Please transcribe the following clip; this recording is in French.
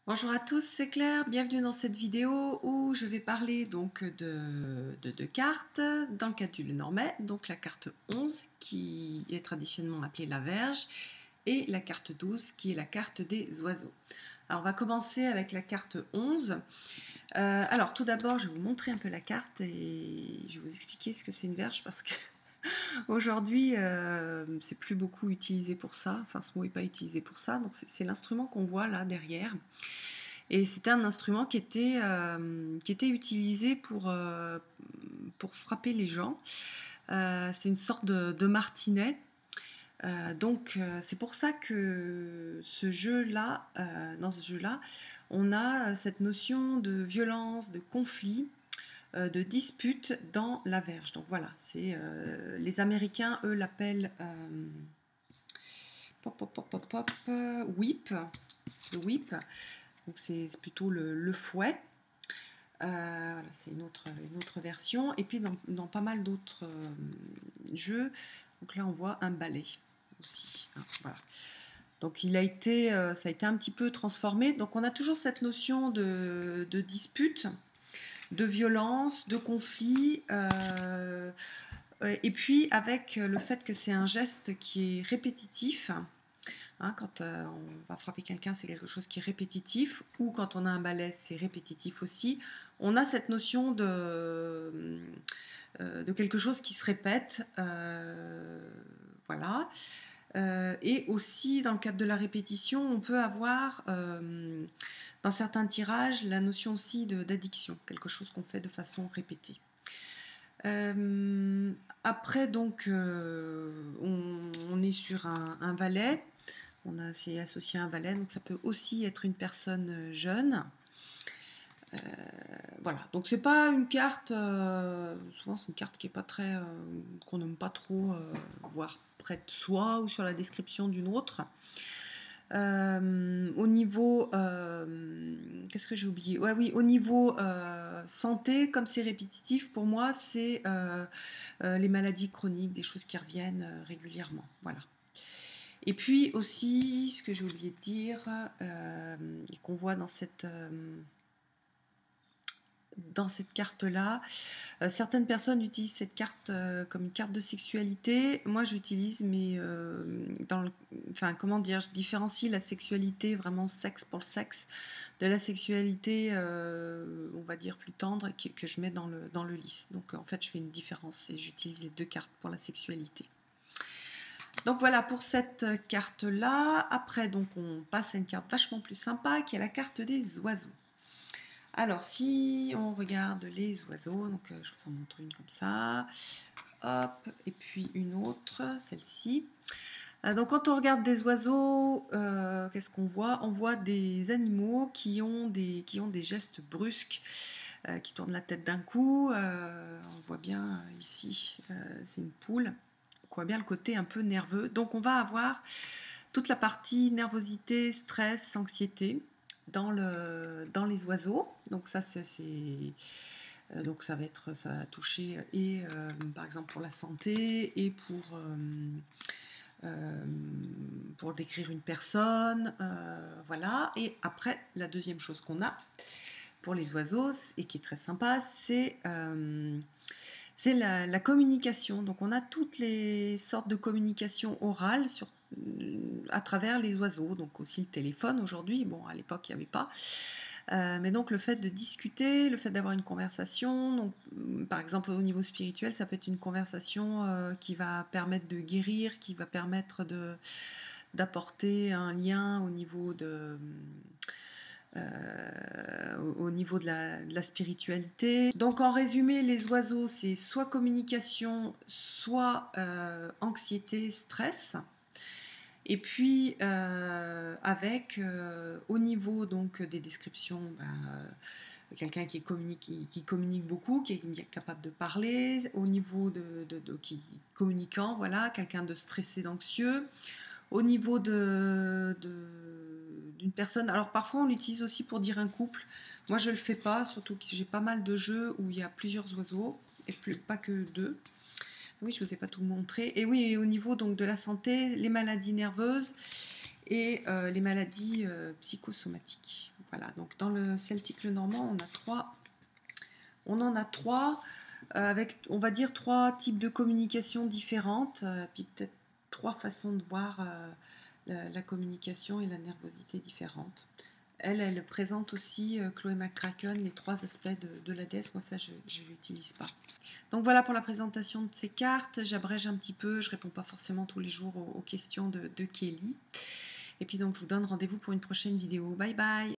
Bonjour à tous, c'est Claire, bienvenue dans cette vidéo où je vais parler donc de deux cartes dans le cadre du Lenormand, donc la carte 11 qui est traditionnellement appelée la Verge et la carte 12 qui est la carte des oiseaux. Alors on va commencer avec la carte 11. Alors tout d'abord je vais vous montrer un peu la carte et je vais vous expliquer ce que c'est une verge parce que aujourd'hui c'est plus beaucoup utilisé pour ça, enfin ce mot n'est pas utilisé pour ça, donc c'est l'instrument qu'on voit là derrière. Et c'était un instrument qui était utilisé pour frapper les gens. C'était une sorte de martinet. C'est pour ça que dans ce jeu-là, on a cette notion de violence, de conflit, de dispute dans la verge. Donc voilà, les Américains, eux, l'appellent whip, le whip. Donc c'est plutôt le fouet. Voilà, c'est une autre version. Et puis dans pas mal d'autres jeux, donc là on voit un balai aussi. Voilà. Donc ça a été un petit peu transformé. Donc on a toujours cette notion de dispute, de violence, de conflit. Et puis avec le fait que c'est un geste qui est répétitif. Quand on va frapper quelqu'un, c'est quelque chose qui est répétitif, ou quand on a un balai, c'est répétitif aussi. On a cette notion de quelque chose qui se répète, voilà. Et aussi, dans le cadre de la répétition, on peut avoir, dans certains tirages, la notion aussi d'addiction, quelque chose qu'on fait de façon répétée. Après, donc, on est sur un valet. C'est associé à un valet, donc ça peut aussi être une personne jeune. Voilà, donc c'est pas une carte, souvent c'est une carte qui est pas très, qu'on n'aime pas trop voir près de soi ou sur la description d'une autre. Au niveau, qu'est-ce que j'ai oublié? Ouais, oui, au niveau santé, comme c'est répétitif, pour moi, c'est les maladies chroniques, des choses qui reviennent régulièrement. Voilà. Et puis aussi, ce que j'ai oublié de dire, et qu'on voit dans cette carte-là, certaines personnes utilisent cette carte comme une carte de sexualité. Moi, j'utilise, mais comment dire, je différencie la sexualité vraiment sexe pour le sexe de la sexualité, on va dire plus tendre, que je mets dans le lys. Donc en fait, je fais une différence et j'utilise les deux cartes pour la sexualité. Donc voilà pour cette carte-là. Après, donc on passe à une carte vachement plus sympa qui est la carte des oiseaux. Alors, si on regarde les oiseaux, donc je vous en montre une comme ça, hop, et puis une autre, celle-ci. Donc quand on regarde des oiseaux, qu'est-ce qu'on voit? On voit des animaux qui ont des gestes brusques, qui tournent la tête d'un coup. On voit bien ici, c'est une poule. On voit bien le côté un peu nerveux. Donc on va avoir toute la partie nervosité, stress, anxiété dans les oiseaux. Donc ça donc ça va toucher et par exemple pour la santé et pour décrire une personne, voilà. Et après, la deuxième chose qu'on a pour les oiseaux et qui est très sympa, c'est la communication. Donc on a toutes les sortes de communication orale à travers les oiseaux, donc aussi le téléphone aujourd'hui. Bon, à l'époque il n'y avait pas. Mais donc le fait de discuter, le fait d'avoir une conversation, donc par exemple au niveau spirituel, ça peut être une conversation qui va permettre de guérir, qui va permettre d'apporter un lien au niveau de la spiritualité. Donc en résumé, les oiseaux, c'est soit communication, soit anxiété, stress. Et puis avec au niveau donc des descriptions, quelqu'un qui communique beaucoup, qui est bien capable de parler, au niveau qui communicant, voilà, quelqu'un de stressé, d'anxieux. Au niveau d'une personne, alors parfois on l'utilise aussi pour dire un couple. Moi je le fais pas, surtout que j'ai pas mal de jeux où il y a plusieurs oiseaux et pas que deux. Oui, je vous ai pas tout montré. Et oui, au niveau donc de la santé, les maladies nerveuses et les maladies psychosomatiques. Voilà, donc dans le Celtique Lenormand, on en a trois avec, on va dire, trois types de communication différentes, puis peut-être trois façons de voir la communication et la nervosité différentes. Elle présente aussi, Chloé McCracken, les trois aspects de la déesse. Moi, ça, je ne l'utilise pas. Donc voilà pour la présentation de ces cartes. J'abrège un petit peu, je ne réponds pas forcément tous les jours aux questions de Kelly. Et puis donc, je vous donne rendez-vous pour une prochaine vidéo. Bye bye!